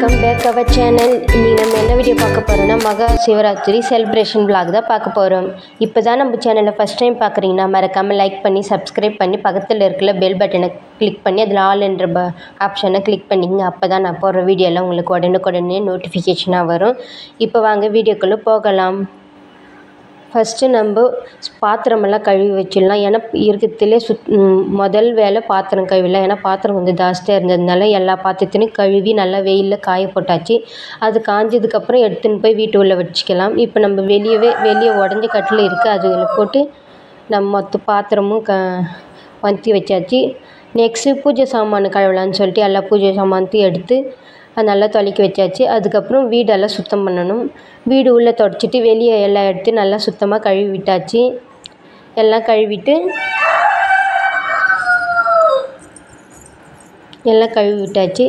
Welcome back our channel. இன்றைக்கி நம்ம என்ன வீடியோ பார்க்க போகிறோம்னா மகா சிவராத்திரி செலிப்ரேஷன் vlog தான் பார்க்க போகிறோம். இப்போ தான் நம்ம சேனலை ஃபஸ்ட் டைம் பார்க்குறீங்கன்னா மறக்காமல் லைக் பண்ணி சப்ஸ்கிரைப் பண்ணி பக்கத்தில் இருக்கிற பெல் பட்டனை கிளிக் பண்ணி அதில் ஆல் என்ற ஆப்ஷனை கிளிக் பண்ணிங்க. அப்போ தான் நான் போடுற வீடியோலாம் உங்களுக்கு உடனுக்குடனே நோட்டிஃபிகேஷனாக வரும். இப்போ வாங்க வீடியோக்குள்ளே போகலாம். ஃபஸ்ட்டு நம்ம பாத்திரமெல்லாம் கழுவி வச்சிடலாம். ஏன்னா இருக்கிறதுலே முதல் வேலை பாத்திரம் கழுவிடலாம். ஏன்னா பாத்திரம் கொஞ்சம் ஜாஸ்தியாக இருந்ததுனால எல்லா பாத்திரத்தையும் கழுவி நல்லா வெயிலில் காய போட்டாச்சு. அது காஞ்சதுக்கப்புறம் எடுத்துன்னு போய் வீட்டு உள்ளே வச்சுக்கலாம். இப்போ நம்ம வெளியே உடஞ்ச கட்டில் இருக்குது, அதில் போட்டு நம்ம மொத்த பாத்திரமும் வற்றி வச்சாச்சு. நெக்ஸ்ட்டு பூஜை சாமான் கழுவலான்னு சொல்லிட்டு எல்லா பூஜை சாமானத்தையும் எடுத்து அது நல்லா தொலைக்கி வச்சாச்சு. அதுக்கப்புறம் வீடெல்லாம் சுத்தம் பண்ணணும். வீடு உள்ளே தொடச்சிட்டு வெளியே எல்லாம் எடுத்து நல்லா சுத்தமாக கழுவி விட்டாச்சு. எல்லாம் கழுவி விட்டாச்சு.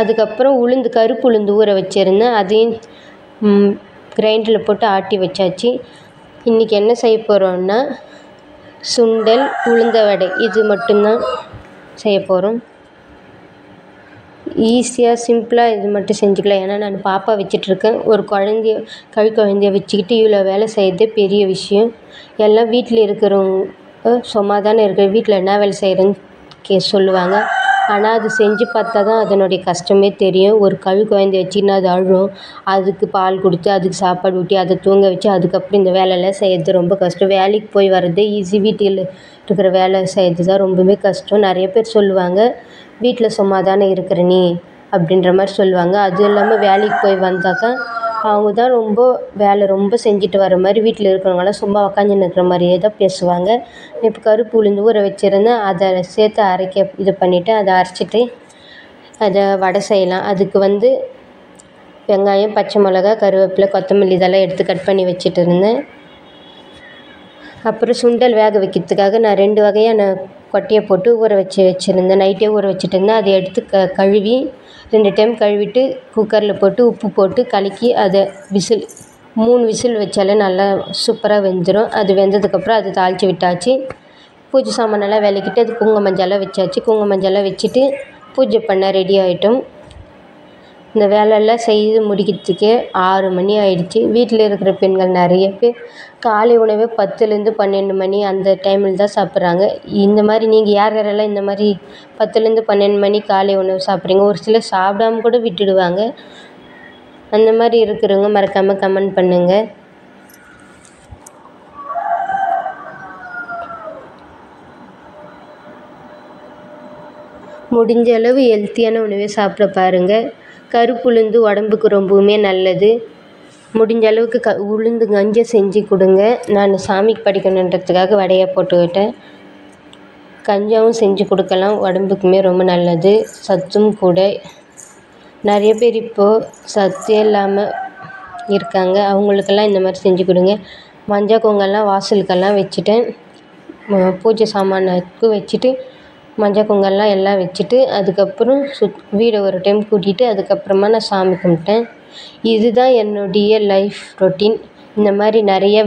அதுக்கப்புறம் கருப்பு உளுந்து ஊற வச்சுருந்தேன், அதையும் கிரைண்டரில் போட்டு ஆட்டி வச்சாச்சு. இன்றைக்கி என்ன செய்ய போகிறோன்னா சுண்டல் உளுந்த வடை, இது மட்டும்தான் செய்ய போகிறோம். ஈஸியாக சிம்பிளாக இது மட்டும் செஞ்சுக்கலாம். ஏன்னா நான் பாப்பா வச்சிட்ருக்கேன். ஒரு குழந்தைய வச்சுக்கிட்டு இவ்வளோ வேலை செய்கிறதே பெரிய விஷயம். எல்லாம் வீட்டில் இருக்கிறவங்க சும்மா தானே இருக்கிற, வீட்டில் என்ன வேலை செய்கிறேன்னு சொல்லுவாங்க. ஆனால் அது செஞ்சு பார்த்தா தான் அதனுடைய கஷ்டமே தெரியும். ஒரு குழந்தைய வச்சுன்னா அது அழும், அதுக்கு பால் கொடுத்து அதுக்கு சாப்பாடு ஊட்டி அதை தூங்க வச்சு அதுக்கப்புறம் இந்த வேலையெல்லாம் செய்கிறது ரொம்ப கஷ்டம். வேலைக்கு போய் வர்றதே ஈஸி, வீட்டில் இருக்கிற வேலை செய்கிறது தான் ரொம்பவே கஷ்டம். நிறைய பேர் சொல்லுவாங்க வீட்டில் சும்மா தானே இருக்கிற நீ அப்படின்ற மாதிரி சொல்லுவாங்க. அதுவும் இல்லாமல் வேலைக்கு போய் வந்தாக்கா அவங்க தான் ரொம்ப செஞ்சுட்டு வர மாதிரி, வீட்டில் இருக்கிறவங்களாம் சும்மா உக்காந்துன்னு இருக்கிற மாதிரியே தான் பேசுவாங்க. இப்போ கருப்பு உளுந்து ஊற வச்சுருந்தேன், அதை சேர்த்து இது பண்ணிவிட்டு அதை அரைச்சிட்டு அதை வடை செய்யலாம். அதுக்கு வெங்காயம், பச்சை மிளகா, கருவேப்பிலை, கொத்தமல்லி இதெல்லாம் எடுத்து கட் பண்ணி வச்சுட்டு இருந்தேன். அப்புறம் சுண்டல் வேக வைக்கிறதுக்காக நான் 2 வகையான கொட்டையை போட்டு ஊற வச்சுருந்தேன். நைட்டே ஊற வச்சுட்டு இருந்தேன். அதை எடுத்து கழுவி 2 டைம் கழுவிட்டு குக்கரில் போட்டு உப்பு போட்டு கலக்கி அதை 3 விசில் வச்சாலே நல்லா சூப்பராக வெந்துடும். அது வெந்ததுக்கப்புறம் அதை தாளித்து விட்டாச்சு. பூஜை சாமானெல்லாம் விளக்கிட்டு அது குங்கும மஞ்சள்லாம் வச்சாச்சு. குங்கும மஞ்சள்லாம் வச்சுட்டு பூஜை பண்ண ரெடி ஆகிட்டோம். இந்த வேலையெல்லாம் செய்து முடிக்கிறதுக்கே 6 மணி ஆயிடுச்சு. வீட்டில் இருக்கிற பெண்கள் நிறைய பேர் காலை உணவே 10லேருந்து 12 மணி அந்த டைமில் தான் சாப்பிட்றாங்க. இந்த மாதிரி நீங்கள் யாரெல்லாம் இந்த மாதிரி 10லேருந்து 12 மணி காலை உணவு சாப்பிட்றீங்க? ஒரு சிலர் சாப்பிடாம கூட விட்டுடுவாங்க. அந்த மாதிரி இருக்கிறவங்க மறக்காமல் கமெண்ட் பண்ணுங்கள். முடிஞ்ச அளவு ஹெல்த்தியான உணவை சாப்பிட பாருங்கள். கருப்பு உளுந்து உடம்புக்கு ரொம்பவுமே நல்லது. முடிஞ்ச அளவுக்கு உளுந்து கஞ்சி செஞ்சு கொடுங்க. நான் சாமிக்கு படிக்கணுன்றதுக்காக வடையாக போட்டு விட்டேன். கஞ்சாவும் செஞ்சு கொடுக்கலாம், உடம்புக்குமே ரொம்ப நல்லது, சத்தும் கூட. நிறைய பேர் இப்போது சத்தே இல்லாமல் இருக்காங்க, அவங்களுக்கெல்லாம் இந்த மாதிரி செஞ்சு கொடுங்க. மஞ்சள் பொங்கல்லாம் வாசலுக்கெல்லாம் வச்சுட்டேன். பூஜை சாமானுக்கு வச்சுட்டு மஞ்சள் பொங்கல்லாம் எல்லாம் வச்சுட்டு அதுக்கப்புறம் வீடை ஒரு டைம் கூட்டிகிட்டு அதுக்கப்புறமா நான் சாமி கும்பிட்டேன். இதுதான் என்னுடைய லைஃப் ரொட்டீன். இந்த மாதிரி நிறைய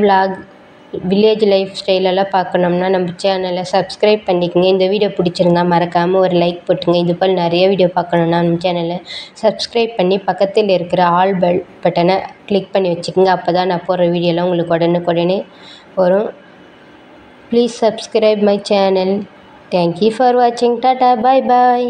வில்லேஜ் லைஃப் ஸ்டைலெல்லாம் பார்க்கணும்னா நம்ம சேனலை சப்ஸ்கிரைப் பண்ணிக்கோங்க. இந்த வீடியோ பிடிச்சிருந்தா மறக்காமல் ஒரு லைக் போட்டுங்க. இது போல் நிறைய வீடியோ பார்க்கணுன்னா நம்ம சேனலை சப்ஸ்கிரைப் பண்ணி பக்கத்தில் இருக்கிற ஆல் பெல் பட்டனை கிளிக் பண்ணி வச்சுக்கோங்க. அப்போ தான் நான் போடுற வீடியோலாம் உங்களுக்கு உடனுக்குடனே வரும். Please subscribe my channel. Thank you for watching. Tata, bye bye.